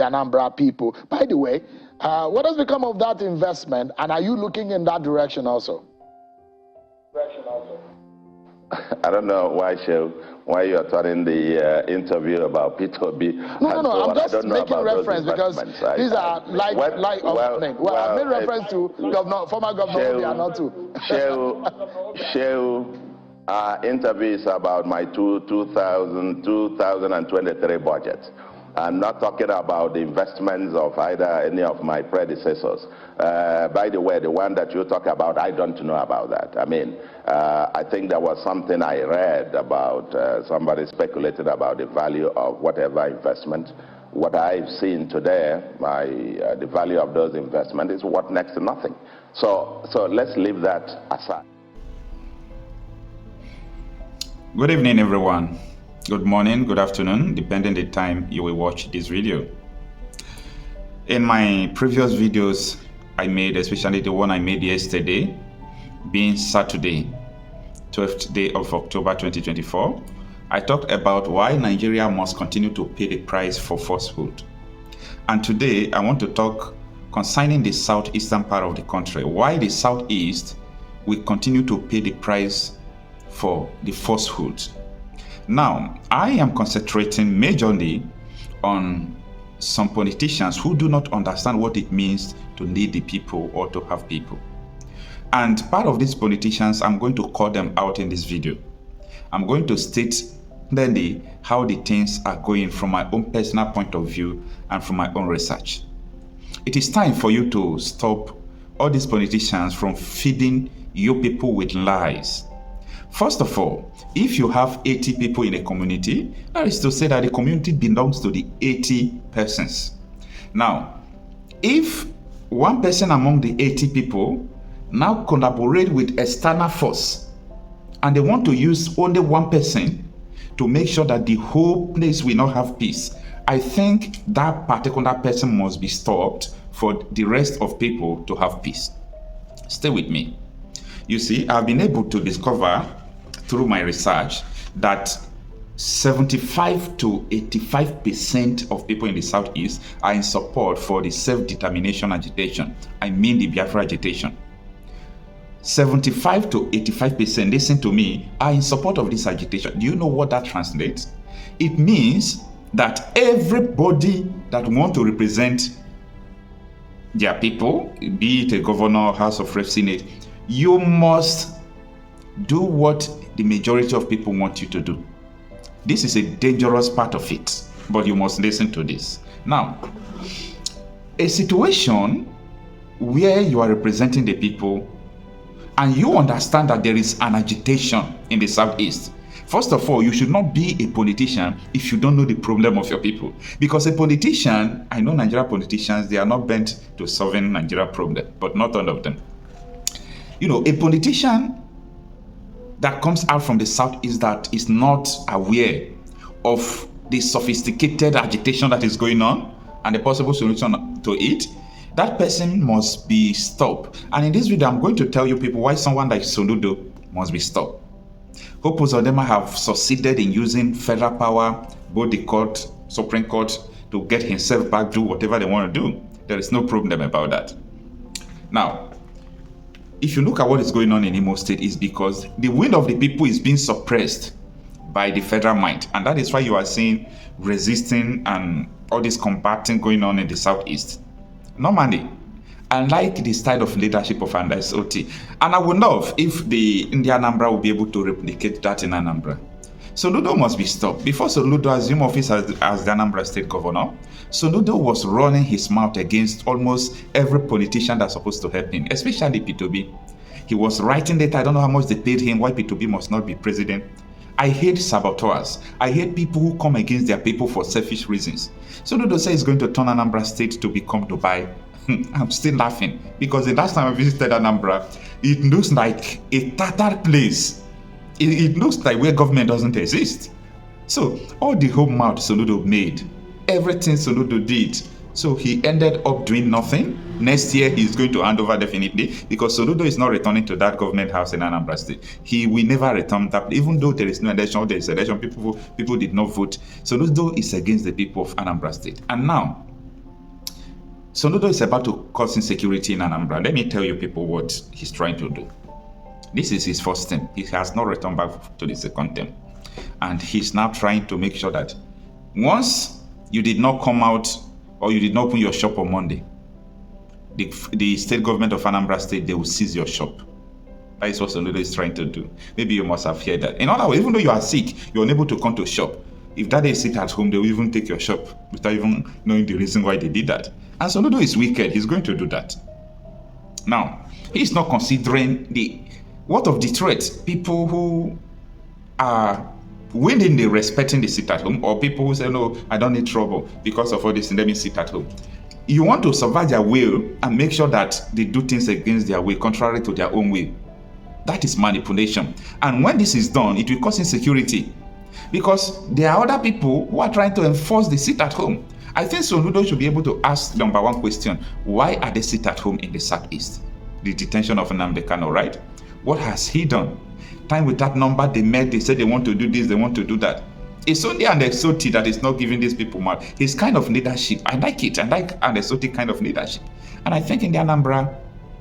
Anambra people. By the way, what has become of that investment, and are you looking in that direction also? I don't know why you are turning the interview about P2B. No, I'm just making reference because these are I made reference to former Governor Obiano too. Shell interview is about my 2023 budget. I'm not talking about the investments of either any of my predecessors. By the way, the one that you talk about, I don't know about that. I mean, I think there was something I read about, somebody speculated about the value of whatever investment. What I've seen today, the value of those investments is worth next to nothing. So let's leave that aside. Good evening, everyone. Good morning, good afternoon, depending the time you will watch this video. In my previous videos I made, especially the one I made yesterday, being Saturday, 12th day of October 2024, I talked about why Nigeria must continue to pay the price for falsehood. And today I want to talk concerning the southeastern part of the country, why the southeast will continue to pay the price for the falsehood. Now, I am concentrating majorly on some politicians who do not understand what it means to lead the people or to have people. And part of these politicians, I'm going to call them out in this video. I'm going to state clearly how the things are going from my own personal point of view and from my own research. It is time for you to stop all these politicians from feeding you people with lies. First of all, if you have 80 people in a community, that is to say that the community belongs to the 80 persons. Now, if one person among the 80 people now collaborate with external force and they want to use only one person to make sure that the whole place will not have peace, I think that particular person must be stopped for the rest of people to have peace. Stay with me. You see, I've been able to discover through my research that 75 to 85% of people in the southeast are in support for the self-determination agitation. I mean the Biafra agitation. 75 to 85%, listen to me, are in support of this agitation. Do you know what that translates? It means that everybody that wants to represent their people, be it a governor, House of Reps, Senate, you must do what the majority of people want you to do. This is a dangerous part of it, but you must listen to this. Now, a situation where you are representing the people and you understand that there is an agitation in the southeast. First of all, you should not be a politician if you don't know the problem of your people. Because a politician, I know Nigerian politicians, they are not bent to solving Nigeria problem, but not all of them. You know, a politician that comes out from the southeast that is not aware of the sophisticated agitation that is going on and the possible solution to it, that person must be stopped. And in this video, I'm going to tell you people why someone like Soludo must be stopped. Hope Uzodinma have succeeded in using federal power, both the court, Supreme Court, to get himself back, do whatever they want to do. There is no problem about that. Now, if you look at what is going on in Imo State, is because the will of the people is being suppressed by the federal might. And that is why you are seeing resisting and all this combating going on in the southeast. Normally, I like the style of leadership of Anders Oti. And I would love if the Indian Anambra will be able to replicate that in Anambra. Soludo must be stopped. Before Soludo assumed office as the Anambra State Governor, Soludo was running his mouth against almost every politician that's supposed to help him, especially P2B. He was writing that I don't know how much they paid him, why P2B must not be president. I hate saboteurs. I hate people who come against their people for selfish reasons. Soludo says he's going to turn Anambra State to become Dubai. I'm still laughing because the last time I visited Anambra, it looks like a Tatar place. It looks like where government doesn't exist. So all the whole mouth Soludo made, everything Soludo did, so he ended up doing nothing. Next year he's going to hand over definitely because Soludo is not returning to that government house in Anambra State. He will never return that, even though there is no election, there is election, people did not vote. Soludo is against the people of Anambra State. And now, Soludo is about to cause insecurity in Anambra. Let me tell you people what he's trying to do. This is his first term. He has not returned back to the second term. And he's now trying to make sure that once you did not come out or you did not open your shop on Monday, the state government of Anambra State, they will seize your shop. That is what Soludo is trying to do. Maybe you must have heard that. In other words, even though you are sick, you're unable to come to shop. If that is sick at home, they will even take your shop without even knowing the reason why they did that. And Soludo is wicked. He's going to do that. Now, he's not considering what of the threat? People who are willingly respecting the sit at home, or people who say, no, I don't need trouble because of all this, let me sit at home. You want to survive their will and make sure that they do things against their will, contrary to their own will. That is manipulation. And when this is done, it will cause insecurity. Because there are other people who are trying to enforce the sit at home. I think Soludo should be able to ask number one question: why are they sit at home in the southeast? The detention of Nnamdi Kanu, right? What has he done? Time with that number they met, they said they want to do this, they want to do that. It's only an exotic that is not giving these people mad. His kind of leadership, I like it. I like an exotic kind of leadership. And I think in the Anambra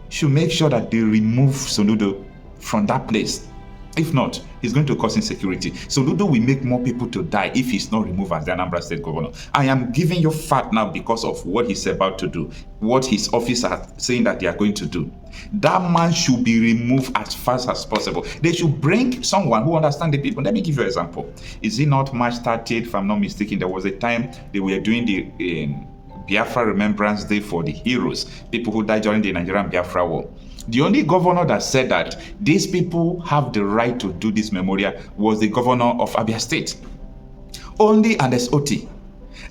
should make sure that they remove Soludo from that place. If not, he's going to cause insecurity. Soludo will make more people to die if he's not removed as the Anambra State governor. I am giving you fact now because of what he's about to do, what his office are saying that they are going to do. That man should be removed as fast as possible. They should bring someone who understands the people. Let me give you an example. Is it not March 30th, if I'm not mistaken, there was a time they were doing the Biafra Remembrance Day for the heroes, people who died during the Nigerian Biafra War. The only governor that said that these people have the right to do this memorial was the governor of Abia State. Only an SOT.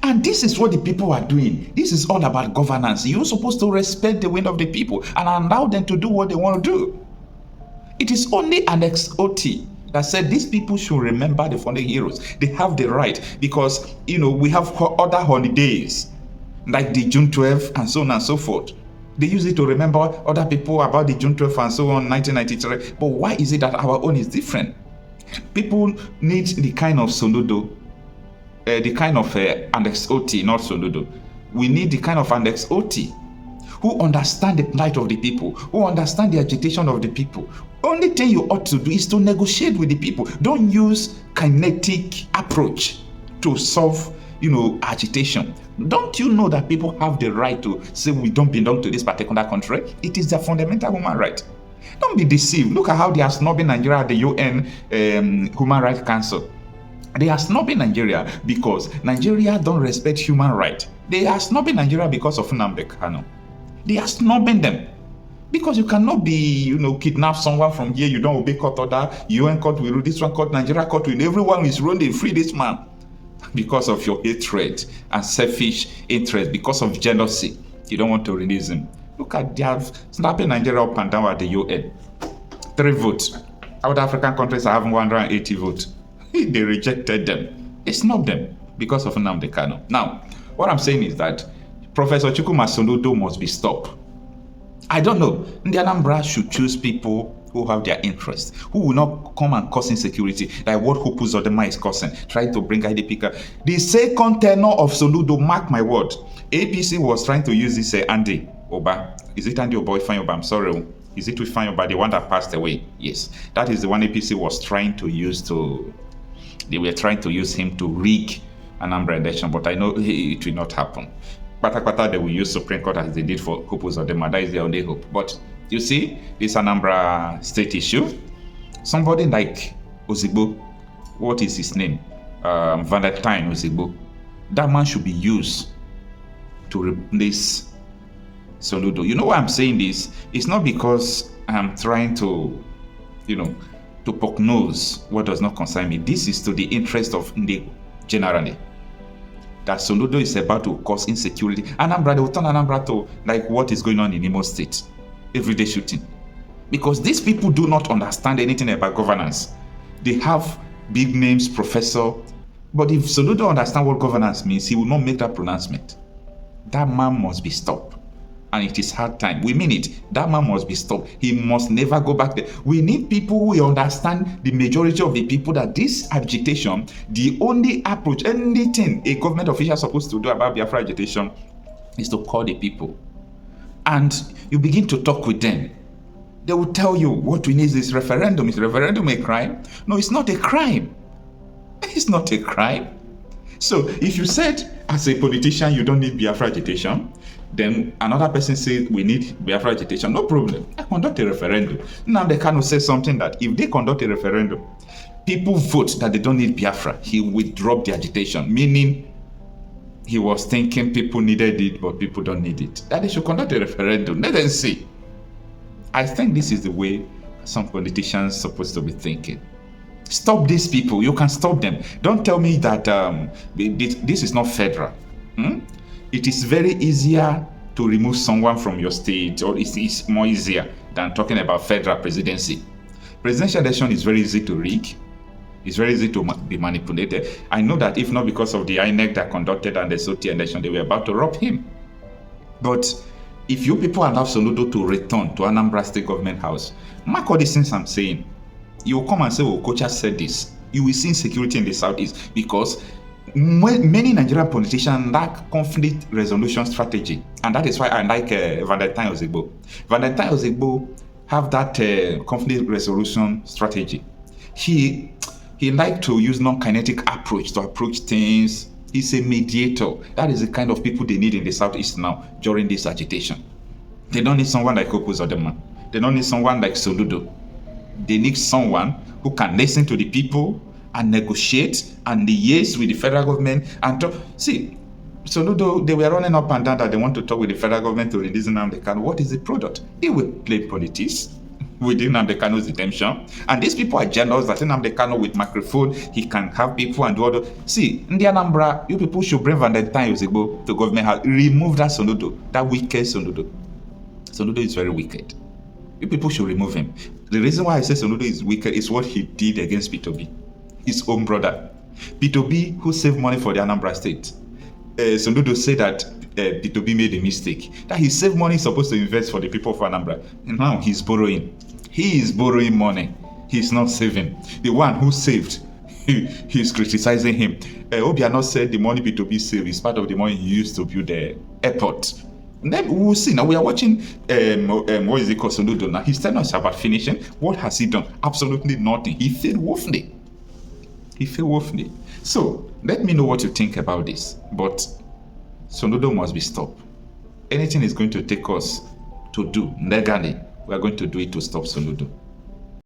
And this is what the people are doing. This is all about governance. You're supposed to respect the will of the people and allow them to do what they want to do. It is only an SOT that said these people should remember the fallen heroes. They have the right because, we have other holidays like the June 12th and so on and so forth. They use it to remember other people about the June 12th and so on, 1993. But why is it that our own is different? People need the kind of Soludo, the kind of Andex OT, not Soludo. We need the kind of Andex OT who understand the plight of the people, who understand the agitation of the people. Only thing you ought to do is to negotiate with the people. Don't use kinetic approach to solve agitation. Don't you know that people have the right to say we don't belong to this particular country? It is their fundamental human right. Don't be deceived. Look at how they are snubbing Nigeria at the UN Human Rights Council. They are snubbing Nigeria because Nigeria don't respect human rights. They are snubbing Nigeria because of Nnamdi Kanu. They are snubbing them. Because you cannot be, kidnap someone from here, you don't obey court order, UN court will rule, this one court, Nigeria court will, everyone is running, free this man. Because of your hatred and selfish interest, because of jealousy, you don't want to release him. Look at they have snapping Nigeria up and down at the UN. 3 votes. Other African countries are having 180 votes. They rejected them. They snubbed them because of Nnamdi Kanu. Now, what I'm saying is that Professor Chukwuma Soludo must be stopped. I don't know. The Anambra should choose people who have their interest, who will not come and cause insecurity, like what Hopu Zodema is causing, trying to bring IDP. The second tenor of Soludo, mark my word, APC was trying to use this Andy Oba. Is it Andy Oba or Ifeanyi Oba? I'm sorry. Is it Ifeanyi Oba, the one that passed away? Yes. That is the one APC was trying to use they were trying to use him to rig Anambra election, but I know it will not happen. Patapata, they will use Supreme Court as they did for Hopu Zodema. That is their only hope. But you see, this Anambra State issue, somebody like Ozigbo, what is his name? Valentine Ozigbo. That man should be used to replace Soludo. You know why I'm saying this? It's not because I'm trying to, to poke nose what does not concern me. This is to the interest of Ndi generally. That Soludo is about to cause insecurity. Anambra, they will turn Anambra to like what is going on in Imo State. Everyday shooting. Because these people do not understand anything about governance. They have big names, professor. But if Soludo understands what governance means, he will not make that pronouncement. That man must be stopped. And it is hard time. We mean it. That man must be stopped. He must never go back there. We need people who understand the majority of the people that this agitation, the only approach, anything a government official is supposed to do about Biafra agitation is to call the people. And you begin to talk with them. They will tell you what we need is this referendum. Is referendum a crime? No, it's not a crime. It's not a crime. So if you said as a politician you don't need Biafra agitation, then another person says we need Biafra agitation, no problem. I conduct a referendum. Now they cannot say something that if they conduct a referendum, people vote that they don't need Biafra, he will drop the agitation, meaning he was thinking people needed it, but people don't need it. That they should conduct a referendum. Let them see. I think this is the way some politicians are supposed to be thinking. Stop these people. You can stop them. Don't tell me that this is not federal. It is very easier to remove someone from your state, or it's more easier than talking about federal presidency. Presidential election is very easy to rig. It's very easy to be manipulated. I know that if not because of the INEC that conducted and the SOT election, they were about to rob him. But if you people allow Soludo to return to Anambra State Government House, mark all these things I'm saying. You will come and say, oh, Kocha said this. You will see insecurity in the Southeast because many Nigerian politicians lack conflict resolution strategy. And that is why I like Valentine Ozigbo. Valentine Ozigbo have that conflict resolution strategy. He likes to use non-kinetic approach to approach things. He's a mediator. That is the kind of people they need in the Southeast now during this agitation. They don't need someone like Opus Odema. They don't need someone like Soludo. They need someone who can listen to the people and negotiate and liaise with the federal government and talk. See, Soludo, they were running up and down that they want to talk with the federal government to release Nnamdi Kanu. What is the product? He will play politics within Nnamdi Kanu's detention. And these people are jealous that Nnamdi Kanu with microphone, he can have people and do all the... See, in the Anambra, you people should bring Valentine Ozigbo to government house. Remove that Soludo, that wicked Soludo. Soludo is very wicked. You people should remove him. The reason why I say Soludo is wicked is what he did against P2B, his own brother. P2B, who saved money for the Anambra State. Soludo said that P2B made a mistake. That he saved money he's supposed to invest for the people of Anambra. And now he's borrowing. He is borrowing money. He's not saving. The one who saved, he's criticizing him. Obiano said the money P2B saved is part of the money he used to build the airport. Then we will see. Now we are watching what is it called, Soludo. Now he's telling us about finishing. What has he done? Absolutely nothing. He failed woefully. So let me know what you think about this. But Soludo must be stopped. Anything is going to take us to do legally, we are going to do it to stop Soludo.